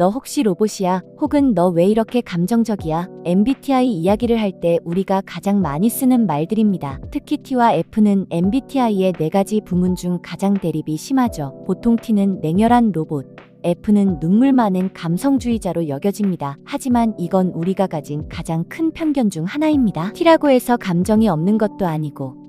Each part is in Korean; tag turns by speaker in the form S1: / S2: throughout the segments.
S1: 너 혹시 로봇이야? 혹은 너 왜 이렇게 감정적이야? MBTI 이야기를 할 때 우리가 가장 많이 쓰는 말들입니다. 특히 T와 F는 MBTI의 4가지 부문 중 가장 대립이 심하죠. 보통 T는 냉혈한 로봇, F는 눈물 많은 감성주의자로 여겨집니다. 하지만 이건 우리가 가진 가장 큰 편견 중 하나입니다. T라고 해서 감정이 없는 것도 아니고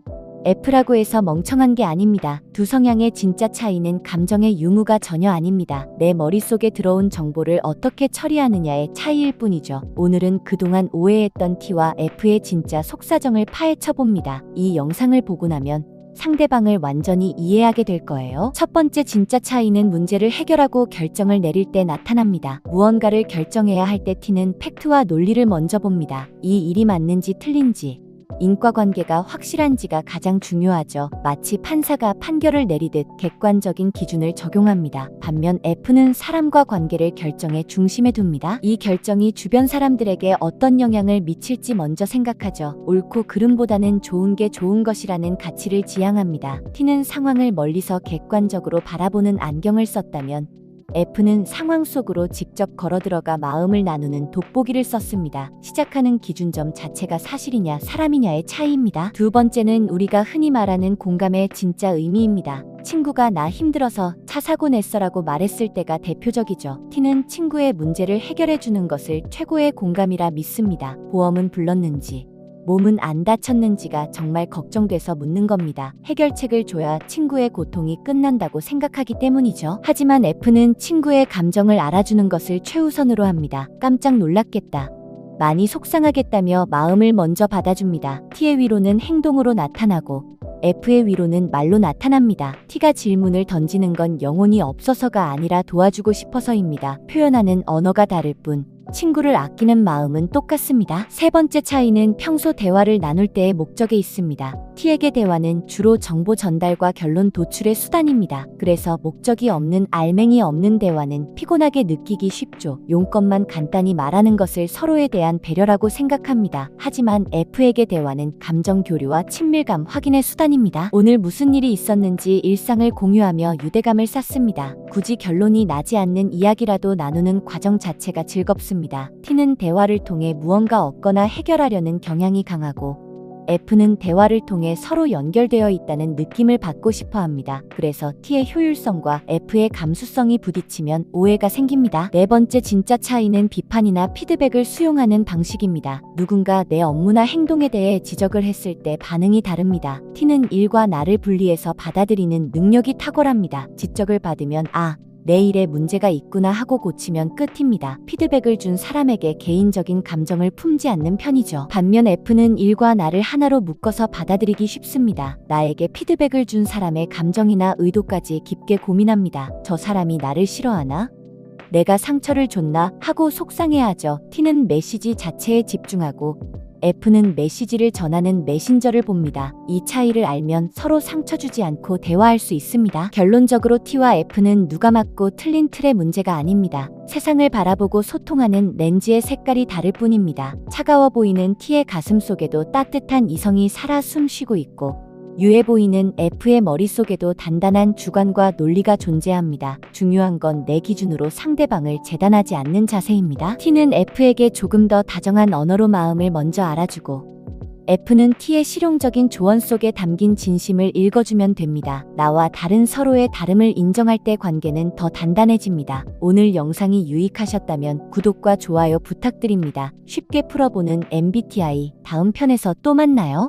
S1: F라고 해서 멍청한 게 아닙니다. 두 성향의 진짜 차이는 감정의 유무가 전혀 아닙니다. 내 머릿속에 들어온 정보를 어떻게 처리하느냐의 차이일 뿐이죠. 오늘은 그동안 오해했던 T와 F의 진짜 속사정을 파헤쳐 봅니다. 이 영상을 보고 나면 상대방을 완전히 이해하게 될 거예요. 첫 번째 진짜 차이는 문제를 해결하고 결정을 내릴 때 나타납니다. 무언가를 결정해야 할 때 T는 팩트와 논리를 먼저 봅니다. 이 일이 맞는지 틀린지, 인과관계가 확실한지가 가장 중요하죠. 마치 판사가 판결을 내리듯 객관적인 기준을 적용합니다. 반면 F는 사람과 관계를 결정의 중심에 둡니다. 이 결정이 주변 사람들에게 어떤 영향을 미칠지 먼저 생각하죠. 옳고 그름보다는 좋은 게 좋은 것이라는 가치를 지향합니다. T는 상황을 멀리서 객관적으로 바라보는 안경을 썼다면 F는 상황 속으로 직접 걸어들어가 마음을 나누는 돋보기를 썼습니다. 시작하는 기준점 자체가 사실이냐 사람이냐의 차이입니다. 두 번째는 우리가 흔히 말하는 공감의 진짜 의미입니다. 친구가 나 힘들어서 차 사고 냈어라고 말했을 때가 대표적이죠. T는 친구의 문제를 해결해주는 것을 최고의 공감이라 믿습니다. 보험은 불렀는지, 몸은 안 다쳤는지가 정말 걱정돼서 묻는 겁니다. 해결책을 줘야 친구의 고통이 끝난다고 생각하기 때문이죠. 하지만 F는 친구의 감정을 알아주는 것을 최우선으로 합니다. 깜짝 놀랐겠다, 많이 속상하겠다며 마음을 먼저 받아줍니다. T의 위로는 행동으로 나타나고 F의 위로는 말로 나타납니다. T가 질문을 던지는 건 영혼이 없어서가 아니라 도와주고 싶어서입니다. 표현하는 언어가 다를 뿐 친구를 아끼는 마음은 똑같습니다. 세 번째 차이는 평소 대화를 나눌 때의 목적에 있습니다. T에게 대화는 주로 정보 전달과 결론 도출의 수단입니다. 그래서 목적이 없는 알맹이 없는 대화는 피곤하게 느끼기 쉽죠. 용건만 간단히 말하는 것을 서로에 대한 배려라고 생각합니다. 하지만 F에게 대화는 감정 교류와 친밀감 확인의 수단입니다. 오늘 무슨 일이 있었는지 일상을 공유하며 유대감을 쌓습니다. 굳이 결론이 나지 않는 이야기라도 나누는 과정 자체가 즐겁습니다. T는 대화를 통해 무언가 얻거나 해결하려는 경향이 강하고 F는 대화를 통해 서로 연결되어 있다는 느낌을 받고 싶어 합니다. 그래서 T의 효율성과 F의 감수성이 부딪히면 오해가 생깁니다. 네 번째 진짜 차이는 비판이나 피드백을 수용하는 방식입니다. 누군가 내 업무나 행동에 대해 지적을 했을 때 반응이 다릅니다. T는 일과 나를 분리해서 받아들이는 능력이 탁월합니다. 지적을 받으면 내 일에 문제가 있구나 하고 고치면 끝입니다. 피드백을 준 사람에게 개인적인 감정을 품지 않는 편이죠. 반면 F는 일과 나를 하나로 묶어서 받아들이기 쉽습니다. 나에게 피드백을 준 사람의 감정이나 의도까지 깊게 고민합니다. 저 사람이 나를 싫어하나? 내가 상처를 줬나? 하고 속상해하죠. T는 메시지 자체에 집중하고 F는 메시지를 전하는 메신저를 봅니다. 이 차이를 알면 서로 상처 주지 않고 대화할 수 있습니다. 결론적으로 T와 F는 누가 맞고 틀린 틀의 문제가 아닙니다. 세상을 바라보고 소통하는 렌즈의 색깔이 다를 뿐입니다. 차가워 보이는 T의 가슴 속에도 따뜻한 이성이 살아 숨쉬고 있고 유해 보이는 F의 머릿속에도 단단한 주관과 논리가 존재합니다. 중요한 건 내 기준으로 상대방을 재단하지 않는 자세입니다. T는 F에게 조금 더 다정한 언어로 마음을 먼저 알아주고 F는 T의 실용적인 조언 속에 담긴 진심을 읽어주면 됩니다. 나와 다른 서로의 다름을 인정할 때 관계는 더 단단해집니다. 오늘 영상이 유익하셨다면 구독과 좋아요 부탁드립니다. 쉽게 풀어보는 MBTI 다음 편에서 또 만나요.